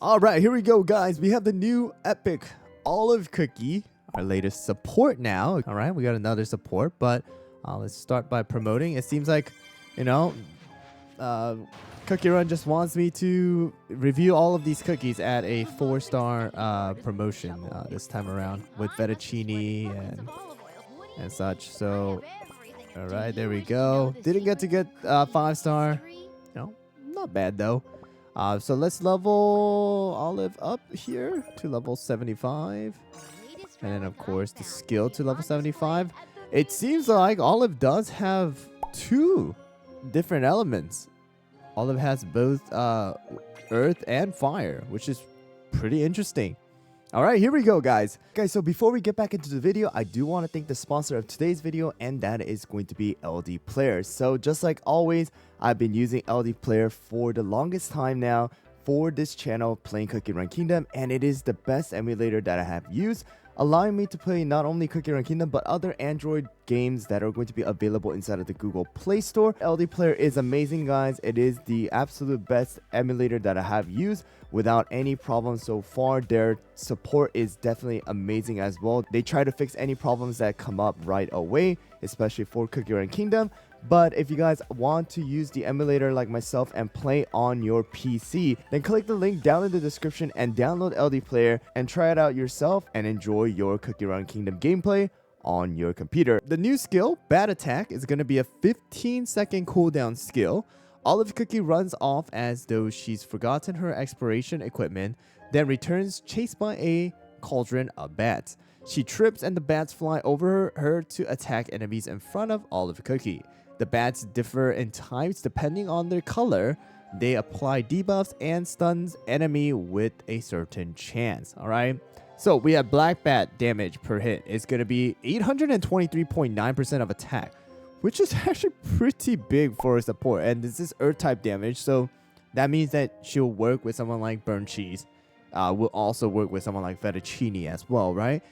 Alright, here we go, guys. We have the new epic olive cookie, our latest support now. Alright, we got another support, but let's start by promoting. It seems like, you know, Cookie Run just wants me to review all of these cookies at a 4-star promotion this time around with fettuccine and such. So, alright, there we go. Didn't get 5-star. No, not bad though. So let's level Olive up here to level 75. And then, of course, the skill to level 75. It seems like Olive does have 2 different elements. Olive has both earth and fire, which is pretty interesting. All right, here we go, guys. Guys, so before we get back into the video, I do want to thank the sponsor of today's video, and that is going to be LD Player. So just like always, I've been using LD Player for the longest time now for this channel, playing Cookie Run Kingdom, and it is the best emulator that I have used, allowing me to play not only Cookie Run Kingdom, but other Android games that are going to be available inside of the Google Play Store. LD Player is amazing, guys. It is the absolute best emulator that I have used without any problems so far. Their support is definitely amazing as well. They try to fix any problems that come up right away, especially for Cookie Run Kingdom. But if you guys want to use the emulator like myself and play on your PC, then click the link down in the description and download LD Player and try it out yourself and enjoy your Cookie Run Kingdom gameplay on your computer. The new skill, Bad Attack, is going to be a 15-second cooldown skill. Olive Cookie runs off as though she's forgotten her exploration equipment, then returns chased by a cauldron of bats. She trips and the bats fly over her to attack enemies in front of Olive Cookie. The bats differ in types depending on their color. They apply debuffs and stuns enemy with a certain chance. Alright, so we have black bat damage per hit. It's going to be 823.9% of attack, which is actually pretty big for a support. And this is earth type damage, so that means that she'll work with someone like burnt cheese. Will also work with someone like fettuccine as well, right?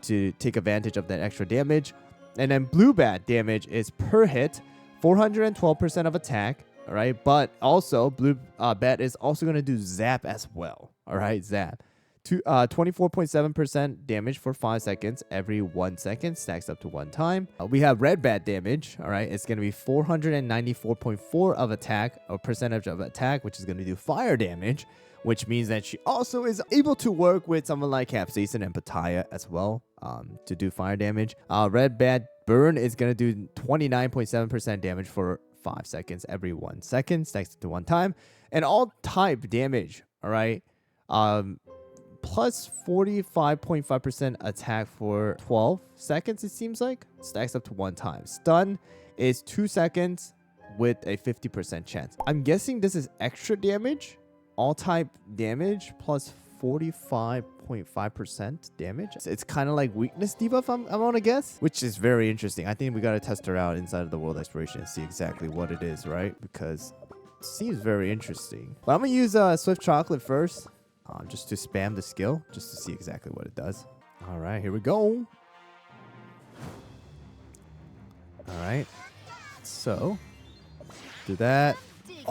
To take advantage of that extra damage. And then blue bat damage is per hit, 412% of attack, all right? But also, blue bat is also going to do zap as well, all right? Zap. 24.7% damage for 5 seconds every 1 second, stacks up to 1 time. We have red bat damage, all right? It's going to be 494.4 of attack, or percentage of attack, which is going to do fire damage, which means that she also is able to work with someone like Capsaicin and Pitaya as well to do fire damage. Red bat burn is going to do 29.7% damage for 5 seconds every 1 second, stacks to 1 time. And all type damage, all right? Plus 45.5% attack for 12 seconds, it seems like, stacks up to 1 time. Stun is 2 seconds with a 50% chance. I'm guessing this is extra damage. All type damage plus 45.5% damage. It's kind of like weakness debuff, I'm gonna guess, which is very interesting. I think we gotta test her out inside of the world exploration and see exactly what it is, right? Because it seems very interesting. But I'm gonna use Swift Chocolate first, just to spam the skill, just to see exactly what it does. All right, here we go. All right, so do that.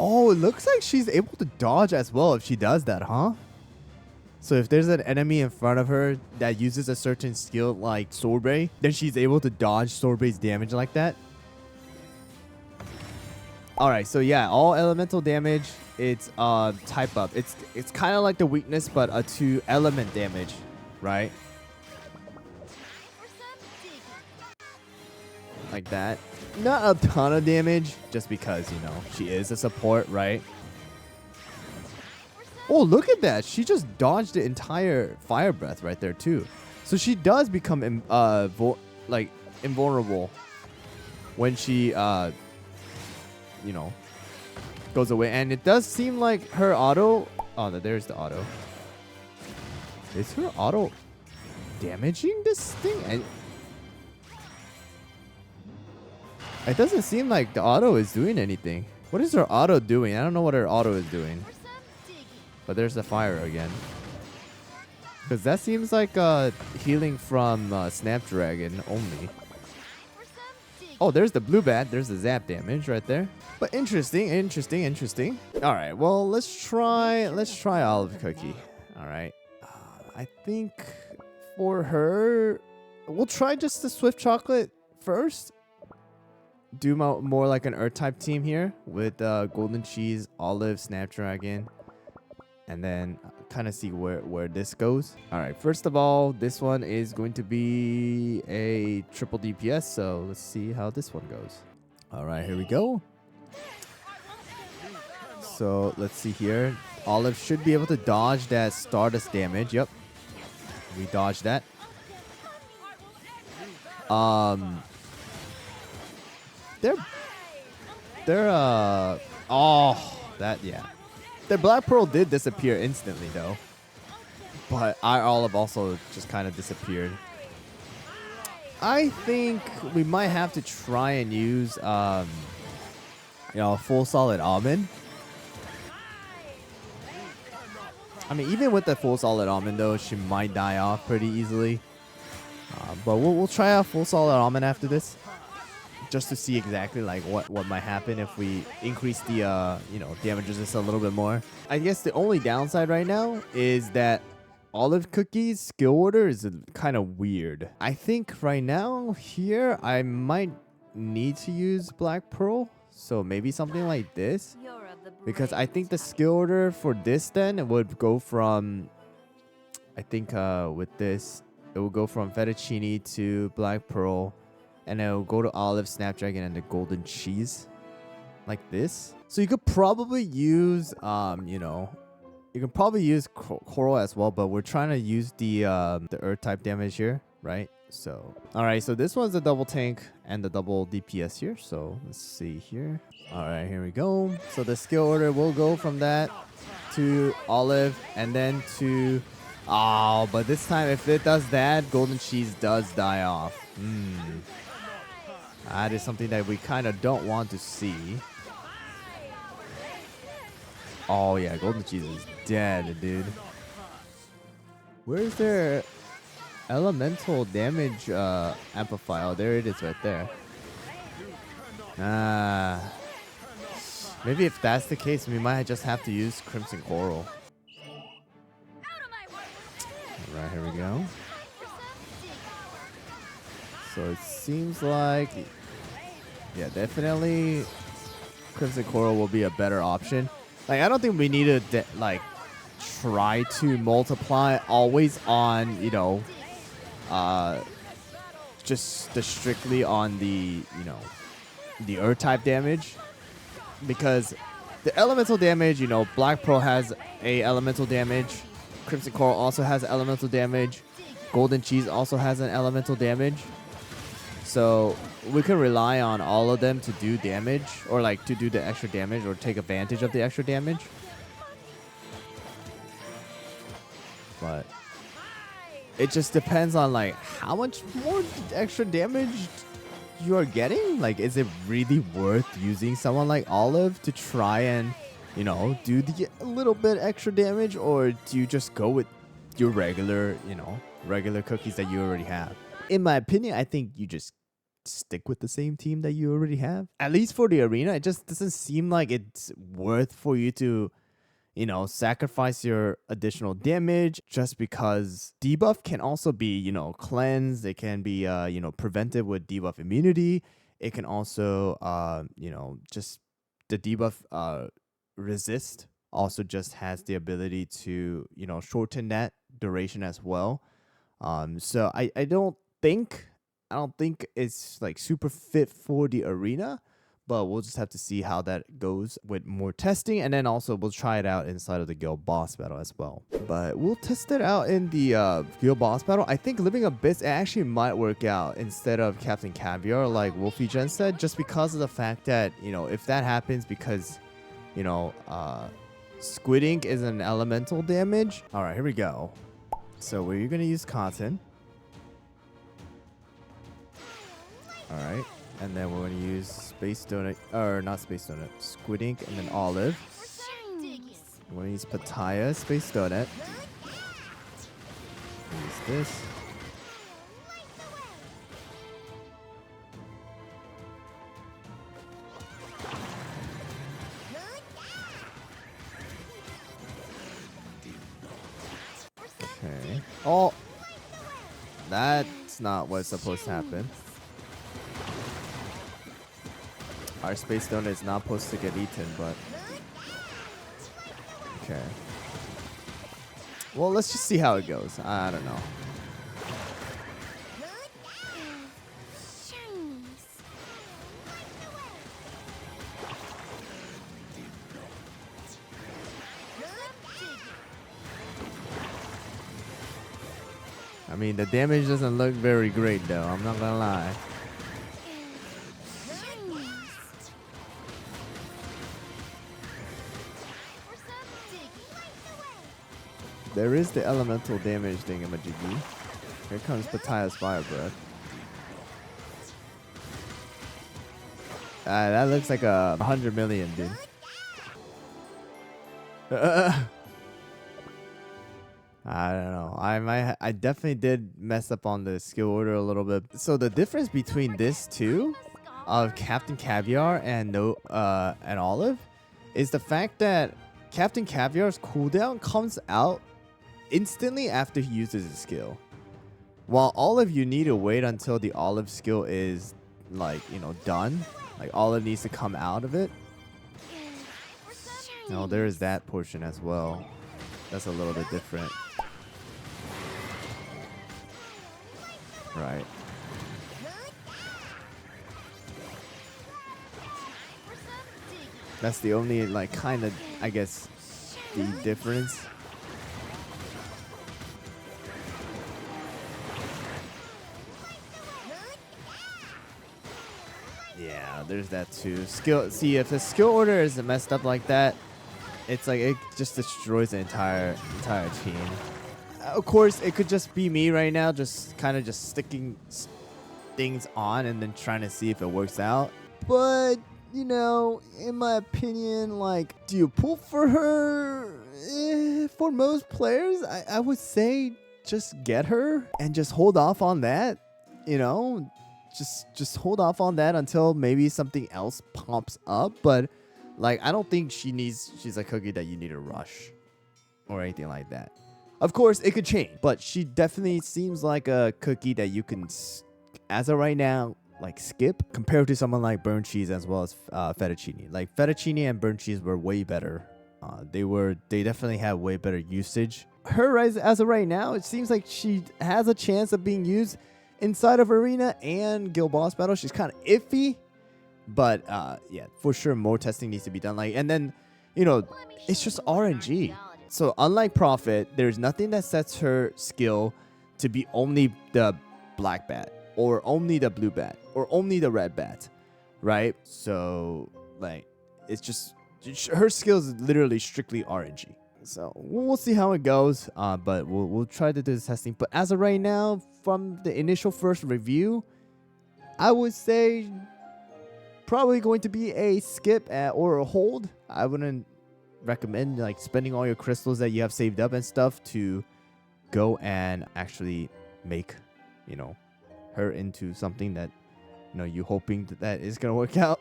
Oh, it looks like she's able to dodge as well if she does that, huh? So if there's an enemy in front of her that uses a certain skill like Sorbet, then she's able to dodge Sorbet's damage like that. Alright, so yeah, all elemental damage, it's type up. It's kind of like the weakness, but a 2 element damage, right? Like that. Not a ton of damage, just because, you know, she is a support, right? Oh, look at that. She just dodged the entire fire breath right there, too. So she does become invulnerable when she, you know, goes away. And it does seem like her auto... Oh, there's the auto. Is her auto damaging this thing? It doesn't seem like the auto is doing anything. What is her auto doing? I don't know what her auto is doing. But there's the fire again. Because that seems like healing from Snapdragon only. Oh, there's the blue bat. There's the zap damage right there. But interesting. All right, well, let's try Olive Cookie. All right. I think for her, we'll try just the Swift Chocolate first. Do more like an Earth type team here with Golden Cheese, Olive, Snapdragon, and then kind of see where this goes. All right, first of all, this one is going to be a triple DPS, so let's see how this one goes. All right, here we go. So let's see here. Olive should be able to dodge that Stardust damage. Yep, we dodged that. Their Black Pearl did disappear instantly though. But our Olive also just kind of disappeared. I think we might have to try and use full solid almond. I mean, even with the full solid almond though, she might die off pretty easily. But we'll try out full solid almond after this, just to see exactly like what might happen if we increase the damage resist a little bit more. I guess the only downside right now is that Olive Cookie's skill order is kind of weird. I think right now here I might need to use Black Pearl, so maybe something like this, because I think the skill order for this then would go from, I think with this it will go from Fettuccine to Black Pearl, and then it'll go to Olive, Snapdragon, and the Golden Cheese, like this. So you could probably use, you can probably use Coral as well, but we're trying to use the Earth type damage here, right? So, all right. So this one's the double tank and the double DPS here. So let's see here. All right, here we go. So the skill order will go from that to Olive, and then to, but this time if it does that, Golden Cheese does die off. That is something that we kind of don't want to see. Oh yeah, Golden Cheese is dead, dude. Where's their elemental damage amplifier? Oh, there it is right there. Maybe if that's the case, we might just have to use Crimson Coral. Alright, here we go. So it seems like, yeah, definitely Crimson Coral will be a better option. Like, I don't think we need to try to multiply always on, just strictly on the, the Earth type damage, because the elemental damage, Black Pearl has a elemental damage, Crimson Coral also has elemental damage, Golden Cheese also has an elemental damage. So we can rely on all of them to do damage, or like to do the extra damage, or take advantage of the extra damage. But it just depends on like how much more extra damage you are getting. Like, is it really worth using someone like Olive to try and, do the little bit extra damage, or do you just go with your regular cookies that you already have? In my opinion, I think you just stick with the same team that you already have. At least for the arena, it just doesn't seem like it's worth for you to, sacrifice your additional damage just because debuff can also be, cleansed. It can be, prevented with debuff immunity. It can also, just the debuff resist also just has the ability to, shorten that duration as well. So I don't think it's like super fit for the arena, but we'll just have to see how that goes with more testing, and then also we'll try it out inside of the guild boss battle as well. But we'll test it out in the guild boss battle. I think Living Abyss actually might work out instead of Captain Caviar, like Wolfie Jen said, just because of the fact that, if that happens, because, Squid Ink is an elemental damage. All right, here we go. So we're going to use Cotton. Alright, and then we're going to use Space Donut, or not Space Donut, Squid Ink, and then Olive. We're going to use Pattaya, Space Donut. Use this. Okay. Oh, that's not what's supposed to happen. Our space stone is not supposed to get eaten, but okay. Well, let's just see how it goes. I don't know. I mean, the damage doesn't look very great, though. I'm not gonna lie. There is the elemental damage thingamajiggy. Here comes Pataya's Fire Breath. That looks like 100 million, dude. I don't know. I definitely did mess up on the skill order a little bit. So the difference between this two of Captain Caviar and and Olive is the fact that Captain Caviar's cooldown comes out instantly after he uses his skill. While Olive, you need to wait until the Olive skill is like, you know, done. Like Olive needs to come out of it. No, there is that portion as well. That's a little bit different. Right. That's the only, like, kind of, I guess, the difference. Yeah, there's that too. Skill. See, if the skill order is messed up like that, it's like it just destroys the entire team. Of course, it could just be me right now, just kind of just sticking things on and then trying to see if it works out. But you know, in my opinion, like, do you pull for her? For most players, I would say just get her and just hold off on that. You know, just hold off on that until maybe something else pops up. But like, I don't think she's a cookie that you need to rush or anything like that. Of course, it could change, but she definitely seems like a cookie that you can, as of right now, like skip compared to someone like burnt cheese as well as fettuccine. Like fettuccine and burnt cheese were way better. They definitely had way better usage. Her, as of right now, it seems like she has a chance of being used inside of arena and guild boss battle. She's kind of iffy, but yeah, for sure more testing needs to be done. Like, and then, you know, it's just RNG. So unlike Prophet, there's nothing that sets her skill to be only the black bat or only the blue bat or only the red bat, right? So like, it's just her skill is literally strictly RNG. So we'll see how it goes, but we'll try to do the testing. But as of right now, from the initial first review, I would say probably going to be a skip or a hold. I wouldn't recommend like spending all your crystals that you have saved up and stuff to go and actually make, you know, her into something that, you know, you hoping that is gonna work out.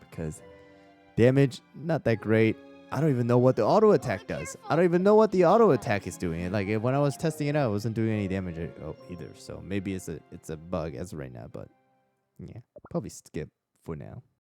Because damage not that great. I don't even know what the auto attack does. I don't even know what the auto attack is doing. Like when I was testing it out, it wasn't doing any damage either. So maybe it's a bug as of right now, but yeah, probably skip for now.